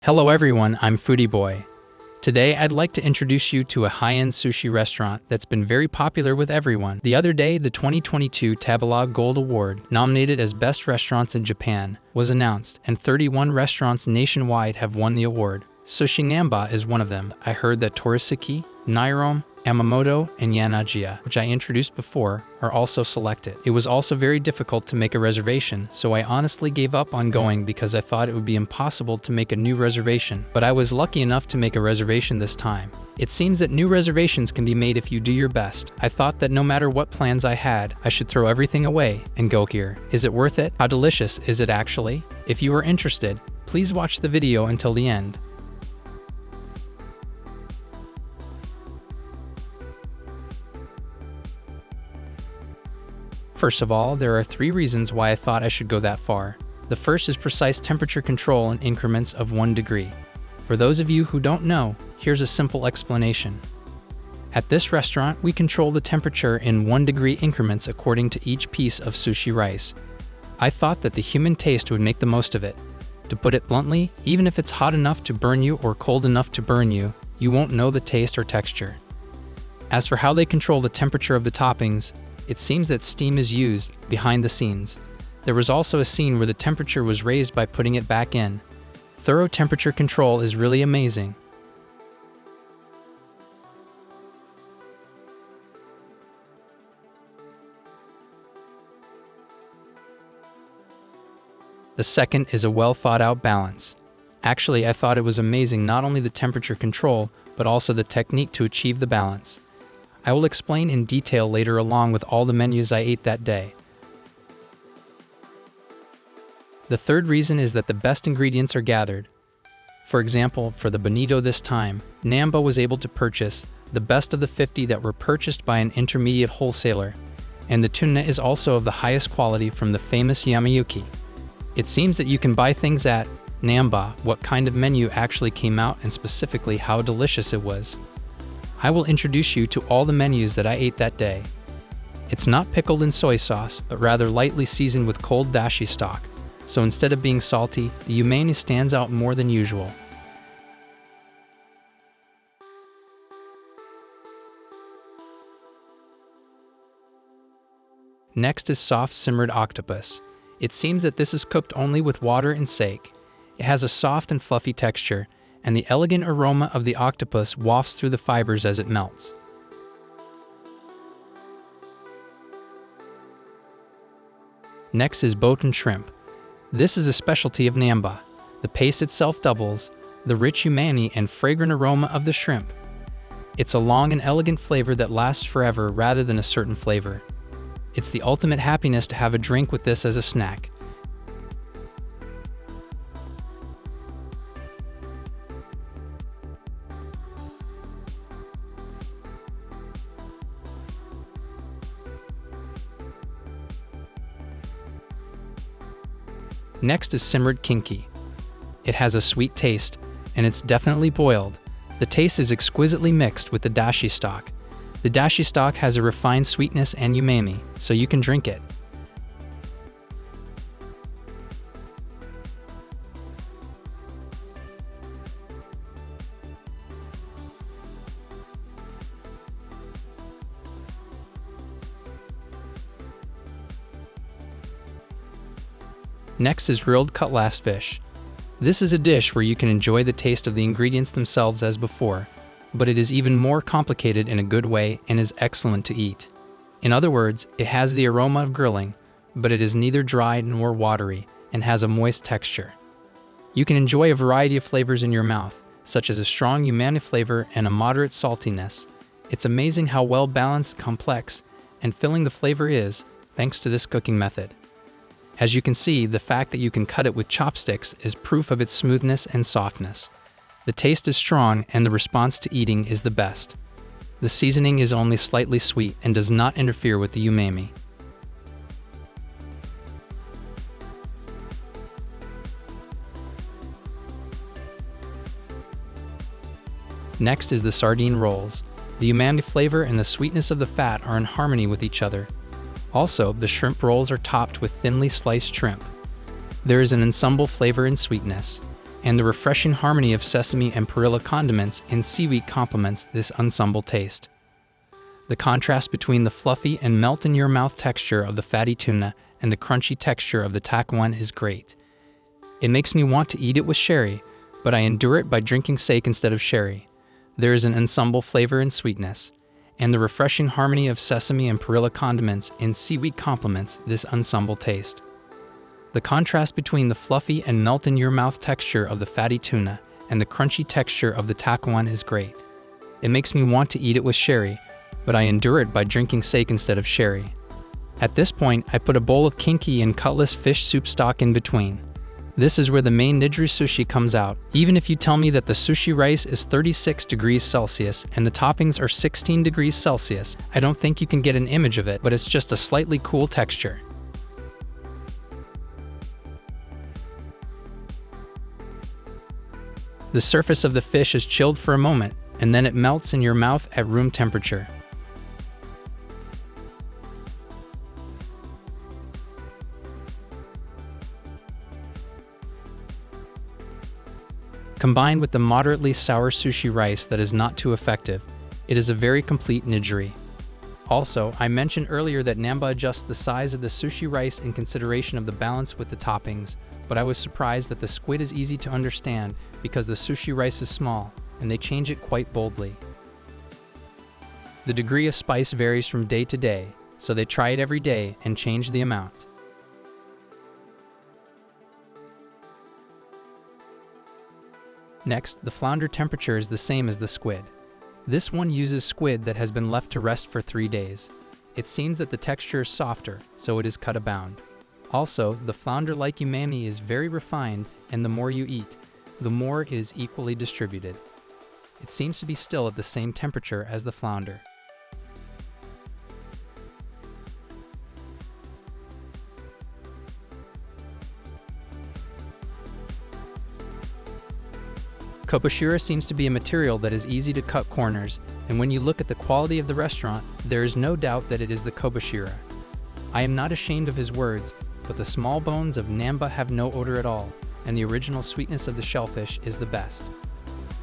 Hello everyone, I'm Foodie Boy. Today I'd like to introduce you to a high-end sushi restaurant that's been very popular with everyone. The other day, the 2022 Tabelog Gold Award, nominated as Best Restaurants in Japan, was announced, and 31 restaurants nationwide have won the award. Sushi Namba is one of them. I heard that Torisaki, Nairom, Yamamoto, and Yanagiya, which I introduced before, are also selected. It was also very difficult to make a reservation, so I honestly gave up on going because I thought it would be impossible to make a new reservation, but I was lucky enough to make a reservation this time. It seems that new reservations can be made if you do your best. I thought that no matter what plans I had, I should throw everything away and go here. Is it worth it? How delicious is it actually? If you are interested, please watch the video until the end. First of all, there are 3 reasons why I thought I should go that far. The first is precise temperature control in increments of 1 degree. For those of you who don't know, here's a simple explanation. At this restaurant, we control the temperature in 1 degree increments according to each piece of sushi rice. I thought that the human taste would make the most of it. To put it bluntly, even if it's hot enough to burn you or cold enough to burn you, you won't know the taste or texture. As for how they control the temperature of the toppings, it seems that steam is used behind the scenes. There was also a scene where the temperature was raised by putting it back in. Thorough temperature control is really amazing. The second is a well thought out balance. Actually, I thought it was amazing not only the temperature control, but also the technique to achieve the balance. I will explain in detail later along with all the menus I ate that day. The third reason is that the best ingredients are gathered. For example, for the bonito this time, Namba was able to purchase the best of the 50 that were purchased by an intermediate wholesaler, and the tuna is also of the highest quality from the famous Yamayuki. It seems that you can buy things at Namba, what kind of menu actually came out and specifically how delicious it was. I will introduce you to all the menus that I ate that day. It's not pickled in soy sauce, but rather lightly seasoned with cold dashi stock, so instead of being salty, the umami stands out more than usual. Next is soft simmered octopus. It seems that this is cooked only with water and sake. It has a soft and fluffy texture, and the elegant aroma of the octopus wafts through the fibers as it melts. Next is botan shrimp. This is a specialty of Namba. The paste itself doubles the rich umami and fragrant aroma of the shrimp. It's a long and elegant flavor that lasts forever rather than a certain flavor. It's the ultimate happiness to have a drink with this as a snack. Next is simmered kinki. It has a sweet taste, and it's definitely boiled. The taste is exquisitely mixed with the dashi stock. The dashi stock has a refined sweetness and umami, so you can drink it. Next is grilled cutlass fish. This is a dish where you can enjoy the taste of the ingredients themselves as before, but it is even more complicated in a good way and is excellent to eat. In other words, it has the aroma of grilling, but it is neither dry nor watery and has a moist texture. You can enjoy a variety of flavors in your mouth, such as a strong umami flavor and a moderate saltiness. It's amazing how well balanced, complex, and filling the flavor is, thanks to this cooking method. As you can see, the fact that you can cut it with chopsticks is proof of its smoothness and softness. The taste is strong and the response to eating is the best. The seasoning is only slightly sweet and does not interfere with the umami. Next is the sardine rolls. The umami flavor and the sweetness of the fat are in harmony with each other. Also, the shrimp rolls are topped with thinly sliced shrimp. There is an ensemble flavor and sweetness. and the refreshing harmony of sesame and perilla condiments and seaweed complements this ensemble taste. The contrast between the fluffy and melt-in-your-mouth texture of the fatty tuna and the crunchy texture of the tacuan is great. It makes me want to eat it with sherry, but I endure it by drinking sake instead of sherry. There is an ensemble flavor and sweetness, and the refreshing harmony of sesame and perilla condiments and seaweed complements this ensemble taste. The contrast between the fluffy and melt-in-your-mouth texture of the fatty tuna and the crunchy texture of the tacuan is great. It makes me want to eat it with sherry, but I endure it by drinking sake instead of sherry. At this point, I put a bowl of kinky and cutlass fish soup stock in between. This is where the main nigiri sushi comes out. Even if you tell me that the sushi rice is 36 degrees Celsius and the toppings are 16 degrees Celsius, I don't think you can get an image of it, but it's just a slightly cool texture. The surface of the fish is chilled for a moment, and then it melts in your mouth at room temperature. Combined with the moderately sour sushi rice that is not too effective, it is a very complete nigiri. Also, I mentioned earlier that Namba adjusts the size of the sushi rice in consideration of the balance with the toppings, but I was surprised that the squid is easy to understand because the sushi rice is small, and they change it quite boldly. The degree of spice varies from day to day, so they try it every day and change the amount. Next, the flounder temperature is the same as the squid. This one uses squid that has been left to rest for 3 days. It seems that the texture is softer, so it is cut abound. Also, the flounder-like umami is very refined, and the more you eat, the more it is equally distributed. It seems to be still at the same temperature as the flounder. Kobushira seems to be a material that is easy to cut corners, and when you look at the quality of the restaurant, there is no doubt that it is the Kobushira. I am not ashamed of his words, but the small bones of Namba have no odor at all, and the original sweetness of the shellfish is the best.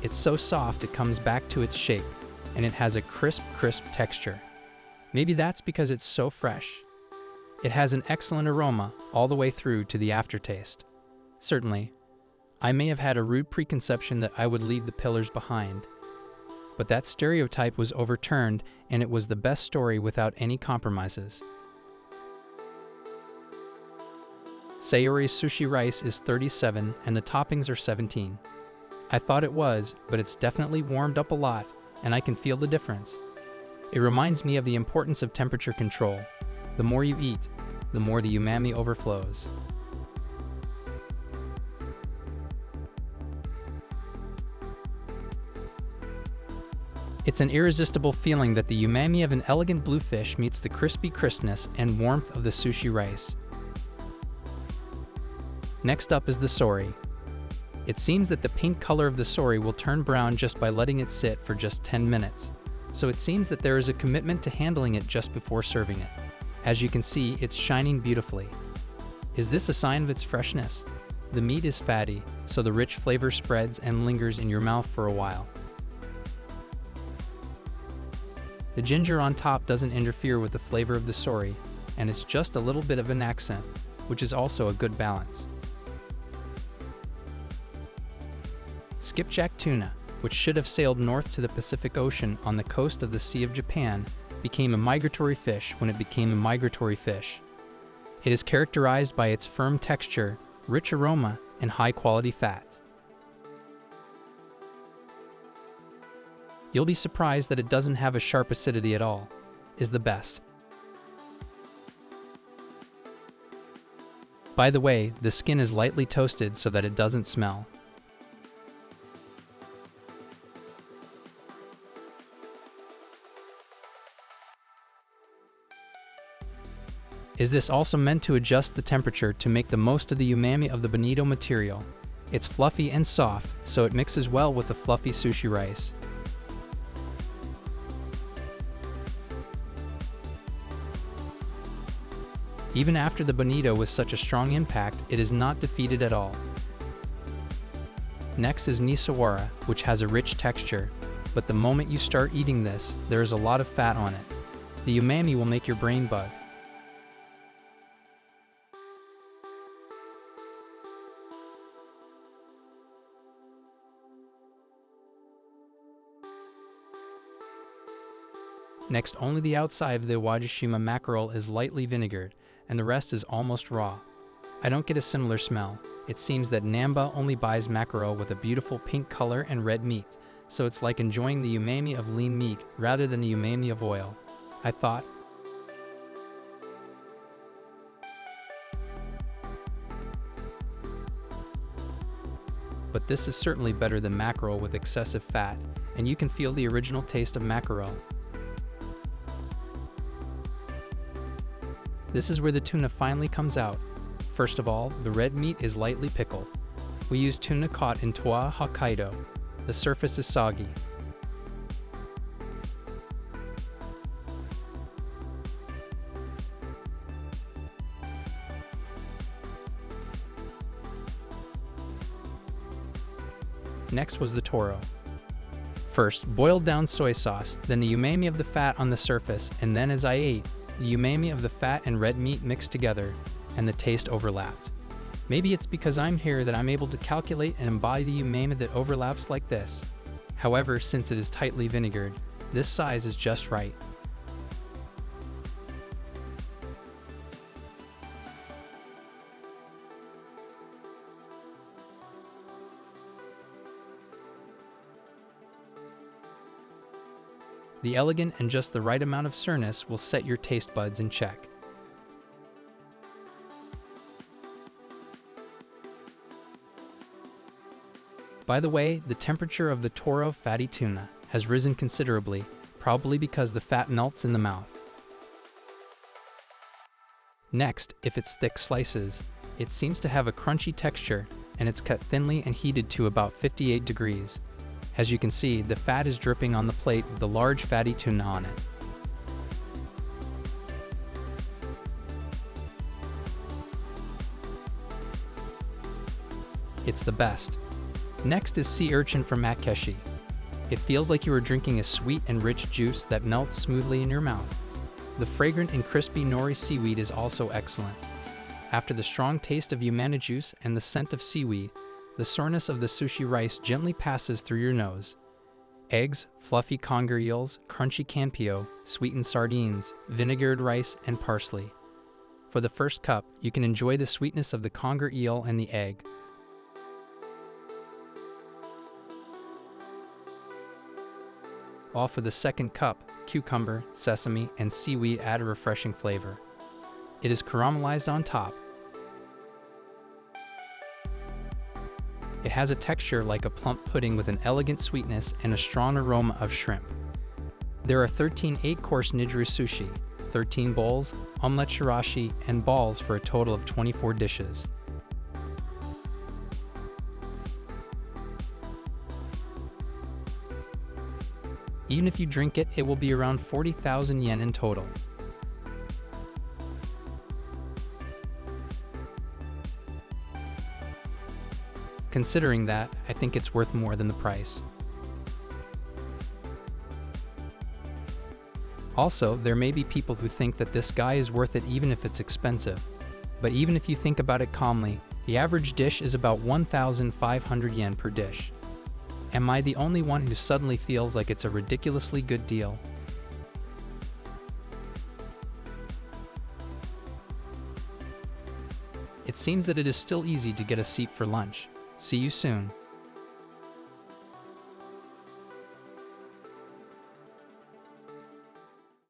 It's so soft it comes back to its shape, and it has a crisp texture. Maybe that's because it's so fresh. It has an excellent aroma all the way through to the aftertaste. Certainly, I may have had a rude preconception that I would leave the pillars behind, but that stereotype was overturned, and it was the best story without any compromises. Sayori's sushi rice is 37 and the toppings are 17. I thought it was, but it's definitely warmed up a lot, and I can feel the difference. It reminds me of the importance of temperature control. The more you eat, the more the umami overflows. It's an irresistible feeling that the umami of an elegant bluefish meets the crispy crispness and warmth of the sushi rice. Next up is the sori. It seems that the pink color of the sori will turn brown just by letting it sit for just 10 minutes. So it seems that there is a commitment to handling it just before serving it. As you can see, it's shining beautifully. Is this a sign of its freshness? The meat is fatty, so the rich flavor spreads and lingers in your mouth for a while. The ginger on top doesn't interfere with the flavor of the sori, and it's just a little bit of an accent, which is also a good balance. Skipjack tuna, which should have sailed north to the Pacific Ocean on the coast of the Sea of Japan, became a migratory fish when it became a migratory fish. It is characterized by its firm texture, rich aroma, and high-quality fat. You'll be surprised that it doesn't have a sharp acidity at all. Is the best. By the way, the skin is lightly toasted so that it doesn't smell. Is this also meant to adjust the temperature to make the most of the umami of the bonito material? It's fluffy and soft, so it mixes well with the fluffy sushi rice. Even after the bonito with such a strong impact, it is not defeated at all. Next is nisawara, which has a rich texture, but the moment you start eating this, there is a lot of fat on it. The umami will make your brain bug. Next, only the outside of the Wajishima mackerel is lightly vinegared, and the rest is almost raw. I don't get a similar smell. It seems that Namba only buys mackerel with a beautiful pink color and red meat, so it's like enjoying the umami of lean meat rather than the umami of oil, I thought. But this is certainly better than mackerel with excessive fat, and you can feel the original taste of mackerel. This is where the tuna finally comes out. First of all, the red meat is lightly pickled. We use tuna caught in Toa, Hokkaido. The surface is soggy. Next was the toro. First, boiled down soy sauce, then the umami of the fat on the surface, and then as I ate, the umami of the fat and red meat mixed together, and the taste overlapped. Maybe it's because I'm here that I'm able to calculate and embody the umami that overlaps like this. However, since it is tightly vinegared, this size is just right. The elegant and just the right amount of sourness will set your taste buds in check. By the way, the temperature of the toro fatty tuna has risen considerably, probably because the fat melts in the mouth. Next, if it's thick slices, it seems to have a crunchy texture, and it's cut thinly and heated to about 58 degrees. As you can see, the fat is dripping on the plate with the large fatty tuna on it. It's the best. Next is sea urchin from Makeshi. It feels like you are drinking a sweet and rich juice that melts smoothly in your mouth. The fragrant and crispy nori seaweed is also excellent. After the strong taste of umami juice and the scent of seaweed, the soreness of the sushi rice gently passes through your nose. Eggs, fluffy conger eels, crunchy campio, sweetened sardines, vinegared rice, and parsley. For the first cup, you can enjoy the sweetness of the conger eel and the egg. While for the second cup, cucumber, sesame, and seaweed add a refreshing flavor. It is caramelized on top. It has a texture like a plump pudding with an elegant sweetness and a strong aroma of shrimp. There are 13 8-course nijuru sushi, 13 bowls, omelette shirashi, and balls for a total of 24 dishes. Even if you drink it, it will be around 40,000 yen in total. Considering that, I think it's worth more than the price. Also, there may be people who think that this guy is worth it even if it's expensive. But even if you think about it calmly, the average dish is about 1,500 yen per dish. Am I the only one who suddenly feels like it's a ridiculously good deal? It seems that it is still easy to get a seat for lunch. See you soon.